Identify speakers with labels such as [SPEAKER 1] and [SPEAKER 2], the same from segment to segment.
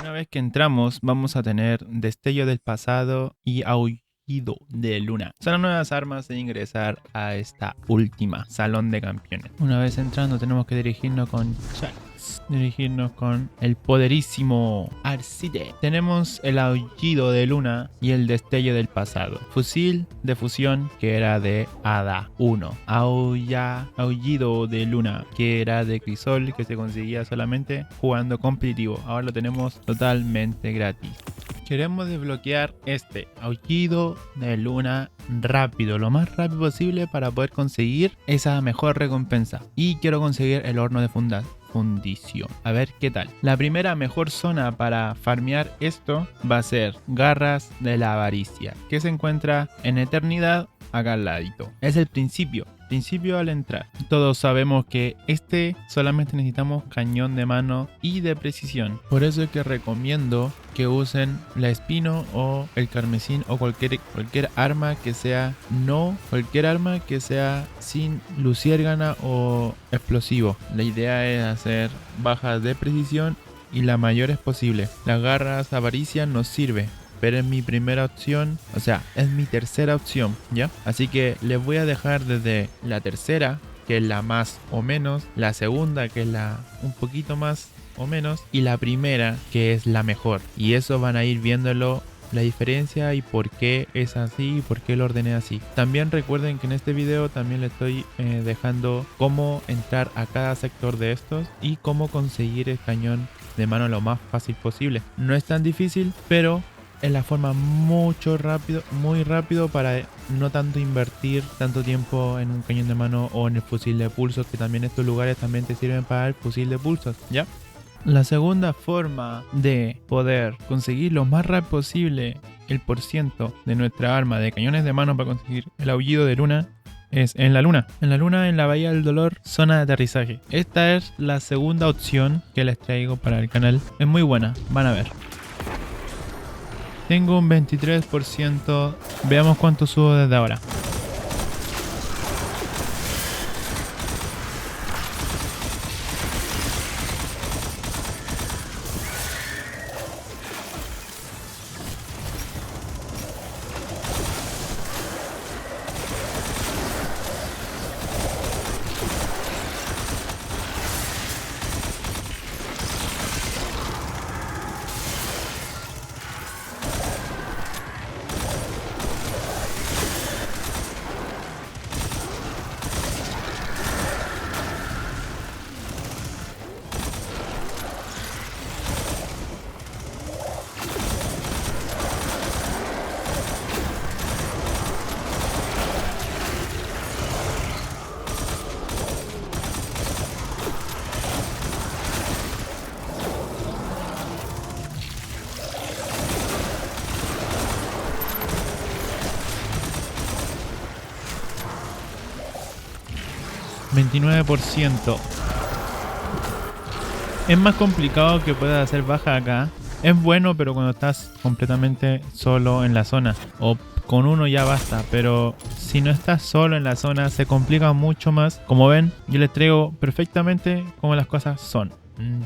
[SPEAKER 1] Una vez que entramos, vamos a tener Destello del Pasado y Aullido de Luna. Son las nuevas armas de ingresar a esta última Salón de Campeones. Una vez entrando, tenemos que dirigirnos con Charles. Dirigirnos con el poderísimo Arcide. Tenemos el Aullido de Luna y el Destello del Pasado. Fusil de fusión, que era de Hada 1. Aullido de Luna, que era de Crisol, que se conseguía solamente jugando competitivo. Ahora lo tenemos totalmente gratis. Queremos desbloquear este Aullido de Luna rápido, lo más rápido posible, para poder conseguir esa mejor recompensa. Y quiero conseguir el horno de fundición. A ver qué tal. La primera mejor zona para farmear esto va a ser Garras de la Avaricia, que se encuentra en Eternidad, acá al ladito. Es el principio al entrar. Todos sabemos que solamente necesitamos cañón de mano y de precisión. Por eso es que recomiendo que usen la espino o el carmesín o cualquier arma que sea sin luciérgana o explosivo. La idea es hacer bajas de precisión y la mayores posible. Las garras avaricia nos sirve, pero es mi primera opción, o sea, es mi tercera opción, ¿ya? Así que les voy a dejar desde la tercera, que es la más o menos, la segunda, que es la un poquito más o menos, y la primera, que es la mejor. Y eso van a ir viéndolo, la diferencia y por qué es así y por qué lo ordené así. También recuerden que en este video también les estoy dejando cómo entrar a cada sector de estos y cómo conseguir el cañón de mano lo más fácil posible. No es tan difícil, pero es la forma muy rápido para no tanto invertir tanto tiempo en un cañón de mano o en el fusil de pulsos, que también estos lugares también te sirven para el fusil de pulsos, ¿ya? La segunda forma de poder conseguir lo más rápido posible el % de nuestra arma de cañones de mano para conseguir el Aullido de Luna es en la luna, en la Bahía del Dolor, zona de aterrizaje. Esta es la segunda opción que les traigo para el canal. Es muy buena, van a ver. Tengo un 23%. Veamos cuánto subo desde ahora. %. Es más complicado que puedas hacer baja acá. Es bueno, pero cuando estás completamente solo en la zona, o con uno ya basta, pero si no estás solo en la zona se complica mucho más. Como ven, yo les traigo perfectamente como las cosas son,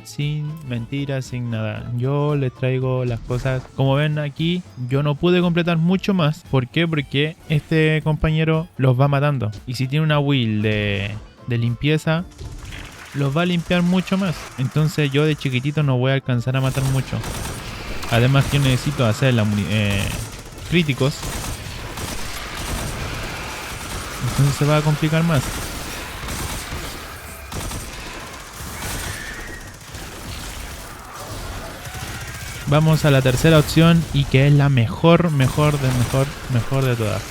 [SPEAKER 1] sin mentiras, sin nada. Yo les traigo las cosas como ven aquí. Yo no pude completar mucho más. ¿Por qué? Porque este compañero los va matando, y si tiene una will de limpieza, los va a limpiar mucho más. Entonces yo de chiquitito no voy a alcanzar a matar mucho. Además que yo necesito hacer críticos, entonces se va a complicar más. Vamos a la tercera opción, y que es la mejor de todas.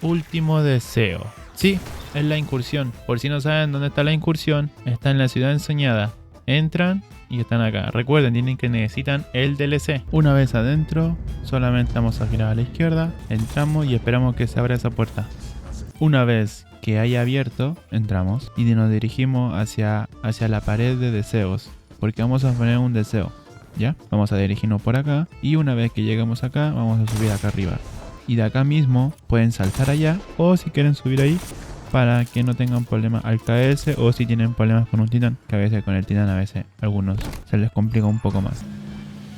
[SPEAKER 1] Último deseo. Sí, es la incursión. Por si no saben dónde está la incursión, está en la ciudad ensoñada. Entran y están acá. Recuerden, necesitan el DLC. Una vez adentro, solamente vamos a girar a la izquierda, entramos y esperamos que se abra esa puerta. Una vez que haya abierto, entramos y nos dirigimos hacia la pared de deseos, porque vamos a poner un deseo, ¿ya? Vamos a dirigirnos por acá, y una vez que lleguemos acá, vamos a subir acá arriba. Y de acá mismo pueden saltar allá, o si quieren subir ahí, para que no tengan problemas al caerse o si tienen problemas con un titán, que a veces con el titán a veces a algunos se les complica un poco más.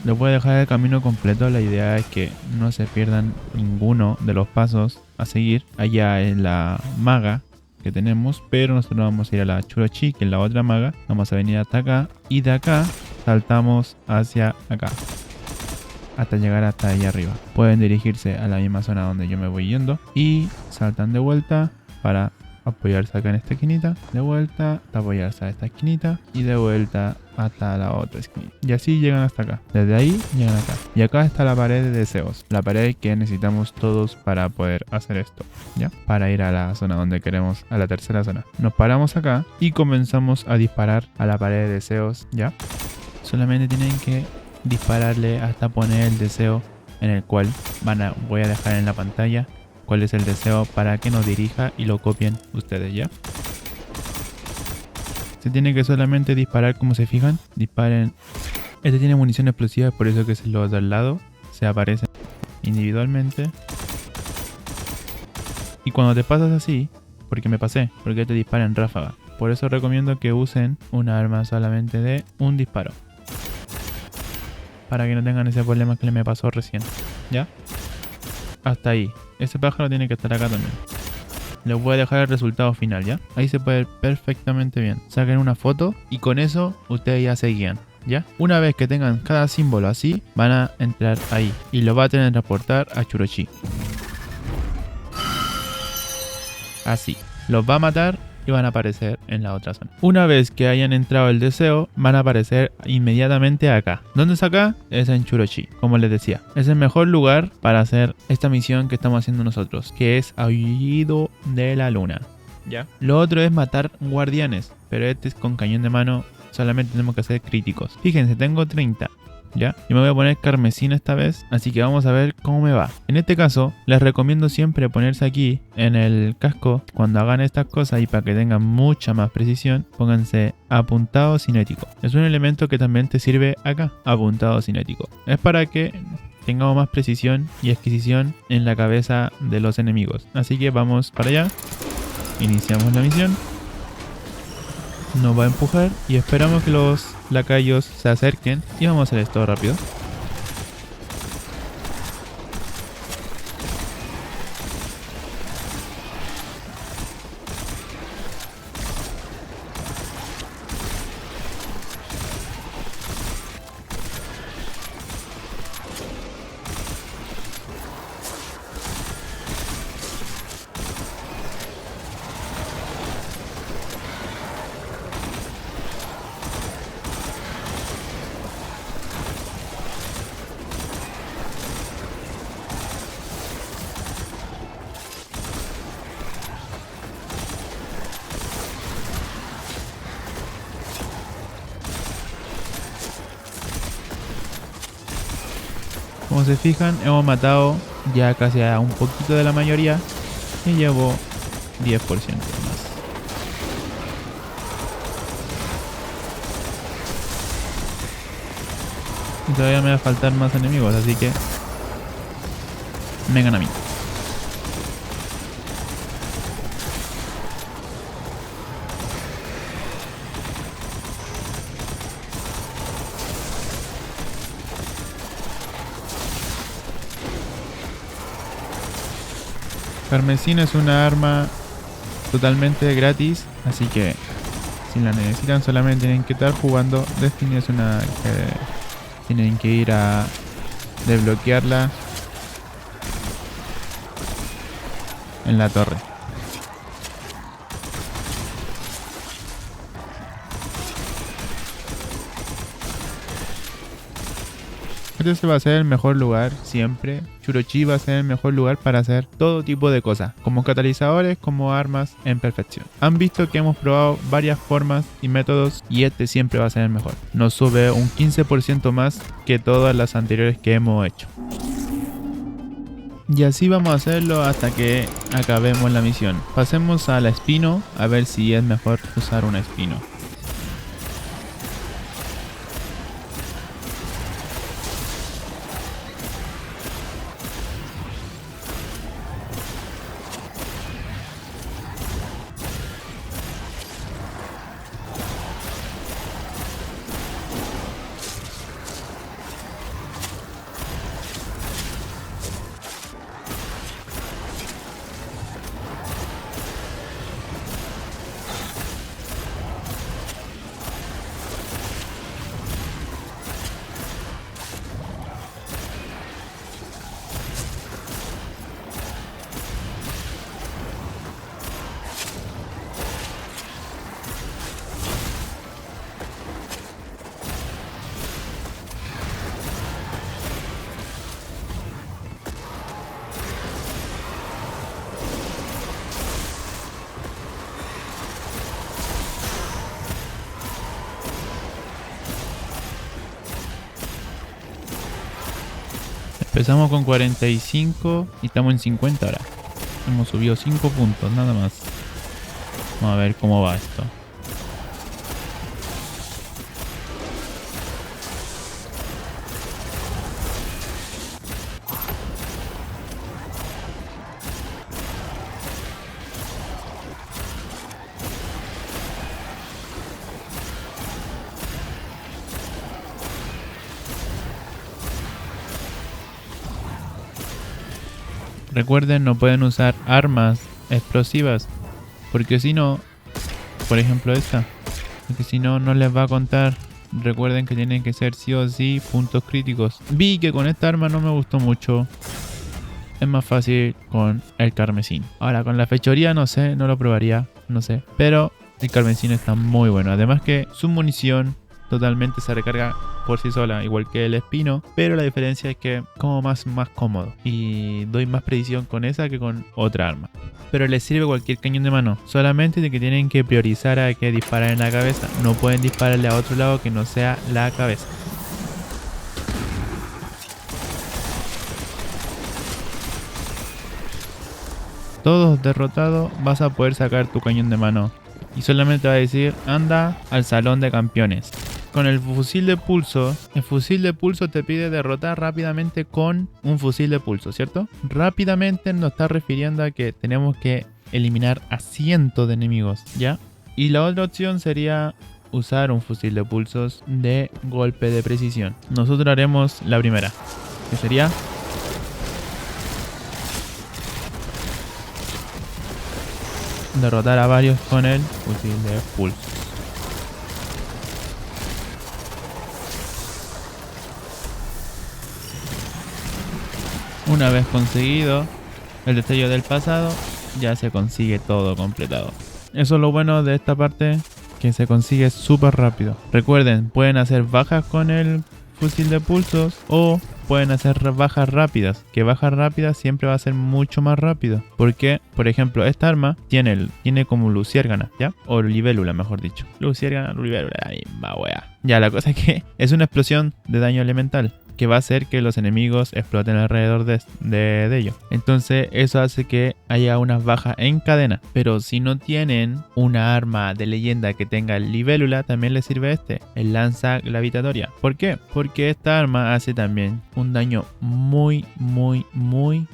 [SPEAKER 1] Les voy a dejar el camino completo, la idea es que no se pierdan ninguno de los pasos a seguir. Allá es la maga que tenemos, pero nosotros vamos a ir a la Churochi, que es la otra maga. Vamos a venir hasta acá y de acá saltamos hacia acá hasta llegar hasta ahí arriba. Pueden dirigirse a la misma zona donde yo me voy yendo y saltan de vuelta para apoyarse acá en esta esquinita, de vuelta hasta apoyarse a esta esquinita y de vuelta hasta la otra esquinita. Y así llegan hasta acá. Desde ahí llegan acá. Y acá está la pared de deseos. La pared que necesitamos todos para poder hacer esto. ¿Ya? Para ir a la zona donde queremos, a la tercera zona. Nos paramos acá y comenzamos a disparar a la pared de deseos. ¿Ya? Solamente tienen que dispararle hasta poner el deseo en el cual voy a dejar en la pantalla cuál es el deseo para que nos dirija y lo copien ustedes, ¿ya? Se tiene que solamente disparar, como se fijan, disparen. Este tiene munición explosiva, por eso que es los de al lado se aparecen individualmente. Y cuando te pasas así, porque me pasé, porque te dispara en ráfaga. Por eso recomiendo que usen una arma solamente de un disparo, para que no tengan ese problema que me pasó recién, ¿ya? Hasta ahí. Ese pájaro tiene que estar acá también. Les voy a dejar el resultado final, ¿ya? Ahí se puede ver perfectamente bien. Saquen una foto y con eso ustedes ya se guían, ¿ya? Una vez que tengan cada símbolo así, van a entrar ahí y lo va a tener que transportar a Churochi. Así. Los va a matar y van a aparecer en la otra zona. Una vez que hayan entrado el deseo, van a aparecer inmediatamente acá. ¿Dónde es acá? Es en Churochi, como les decía. Es el mejor lugar para hacer esta misión que estamos haciendo nosotros, que es Aullido de la Luna. ¿Ya? Lo otro es matar guardianes, pero este es con cañón de mano, solamente tenemos que hacer críticos. Fíjense, tengo 30. ¿Ya? Yo me voy a poner carmesí esta vez, así que vamos a ver cómo me va. En este caso, les recomiendo siempre ponerse aquí en el casco cuando hagan estas cosas y para que tengan mucha más precisión, pónganse apuntado cinético. Es un elemento que también te sirve acá, apuntado cinético. Es para que tengamos más precisión y adquisición en la cabeza de los enemigos. Así que vamos para allá, iniciamos la misión. Nos va a empujar y esperamos que los lacayos se acerquen y vamos a hacer esto rápido. Como se fijan, hemos matado ya casi a un poquito de la mayoría y llevo 10% más. Y todavía me va a faltar más enemigos, así que vengan a mí. Carmesín es una arma totalmente gratis, así que si la necesitan solamente tienen que estar jugando. Destiny es una que tienen que ir a desbloquearla en la torre. Este va a ser el mejor lugar siempre. Churochi va a ser el mejor lugar para hacer todo tipo de cosas, como catalizadores, como armas en perfección. Han visto que hemos probado varias formas y métodos y este siempre va a ser el mejor. Nos sube un 15% más que todas las anteriores que hemos hecho. Y así vamos a hacerlo hasta que acabemos la misión. Pasemos a la espino a ver si es mejor usar una espino. Empezamos con 45 y estamos en 50 ahora. Hemos subido 5 puntos, nada más. Vamos a ver cómo va esto. Recuerden, no pueden usar armas explosivas, porque si no, por ejemplo esta, porque si no, no les va a contar. Recuerden que tienen que ser sí o sí puntos críticos. Vi que con esta arma no me gustó mucho. Es más fácil con el carmesí. Ahora con la fechoría no sé, no lo probaría, no sé. Pero el carmesí está muy bueno. Además que su munición totalmente se recarga por sí sola, igual que el espino, pero la diferencia es que como más cómodo y doy más precisión con esa que con otra arma. Pero les sirve cualquier cañón de mano, solamente de que tienen que priorizar a que disparen en la cabeza, no pueden dispararle a otro lado que no sea la cabeza. Todos derrotados, vas a poder sacar tu cañón de mano y solamente va a decir anda al salón de campeones. Con el fusil de pulso te pide derrotar rápidamente con un fusil de pulso, ¿cierto? Rápidamente nos está refiriendo a que tenemos que eliminar a cientos de enemigos, ¿ya? Y la otra opción sería usar un fusil de pulsos de golpe de precisión. Nosotros haremos la primera, que sería derrotar a varios con el fusil de pulso. Una vez conseguido el destello del pasado, ya se consigue todo completado. Eso es lo bueno de esta parte, que se consigue súper rápido. Recuerden, pueden hacer bajas con el fusil de pulsos o pueden hacer bajas rápidas, que bajas rápidas siempre va a ser mucho más rápido, porque por ejemplo esta arma tiene como luciérgana, ¿ya? O libélula, mejor dicho. Luciérgana, libélula, la misma wea. Ya, la cosa es que es una explosión de daño elemental que va a hacer que los enemigos exploten alrededor de ellos. Entonces eso hace que haya unas bajas en cadena. Pero si no tienen una arma de leyenda que tenga libélula, también les sirve el lanza gravitatoria. ¿Por qué? Porque esta arma hace también un daño muy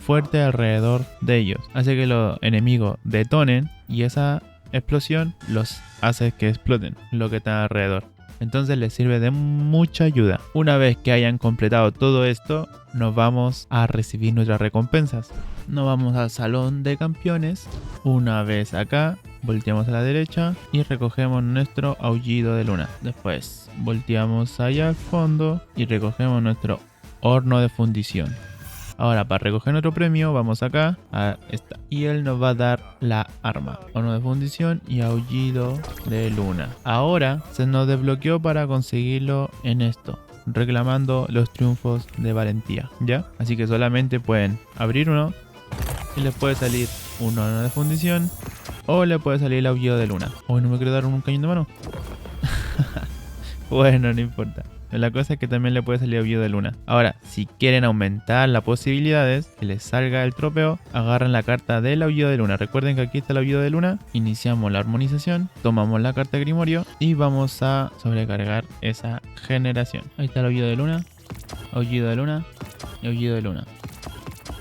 [SPEAKER 1] fuerte alrededor de ellos. Hace que los enemigos detonen y esa explosión los hace que exploten lo que está alrededor. Entonces les sirve de mucha ayuda. Una vez que hayan completado todo esto, nos vamos a recibir nuestras recompensas. Nos vamos al salón de campeones. Una vez acá, volteamos a la derecha y recogemos nuestro aullido de luna. Después volteamos allá al fondo y recogemos nuestro horno de fundición. Ahora, para recoger nuestro premio, vamos acá a esta. Y él nos va a dar la arma, horno de fundición y aullido de luna. Ahora se nos desbloqueó para conseguirlo en esto, reclamando los triunfos de valentía, ¿ya? Así que solamente pueden abrir uno y les puede salir un horno de fundición o le puede salir el aullido de luna. Hoy no me quiero dar un cañón de mano. Bueno, no importa. La cosa es que también le puede salir aullido de luna. Ahora, si quieren aumentar las posibilidades que les salga el tropeo, agarran la carta del aullido de luna. Recuerden que aquí está el aullido de luna. Iniciamos la armonización, tomamos la carta de Grimorio y vamos a sobrecargar esa generación. Ahí está el aullido de luna y aullido de luna.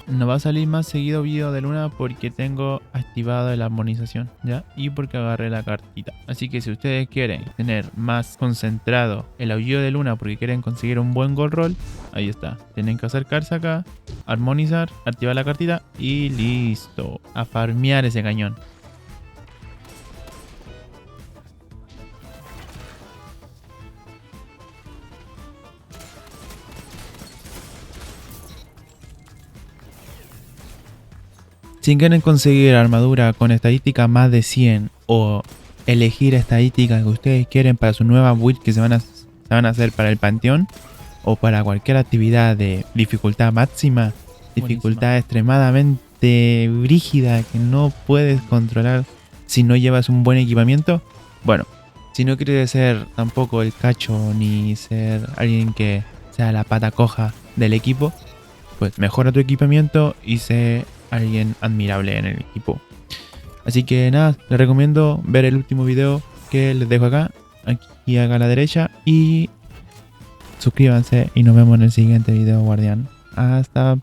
[SPEAKER 1] No va a salir más seguido aullido de luna porque tengo activado la armonización, ¿ya? Y porque agarré la cartita. Así que si ustedes quieren tener más concentrado el aullido de luna porque quieren conseguir un buen gold roll, ahí está. Tienen que acercarse acá, armonizar, activar la cartita y listo. A farmear ese cañón. Si quieren conseguir armadura con estadística más de 100 o elegir estadísticas que ustedes quieren para su nueva build que se van a hacer para el panteón o para cualquier actividad de dificultad máxima, dificultad extremadamente brígida que no puedes controlar si no llevas un buen equipamiento, bueno, si no quieres ser tampoco el cacho ni ser alguien que sea la pata coja del equipo, pues mejora tu equipamiento y sé alguien admirable en el equipo. Así que nada, les recomiendo ver el último video que les dejo acá a la derecha, y suscríbanse y nos vemos en el siguiente video, guardián. Hasta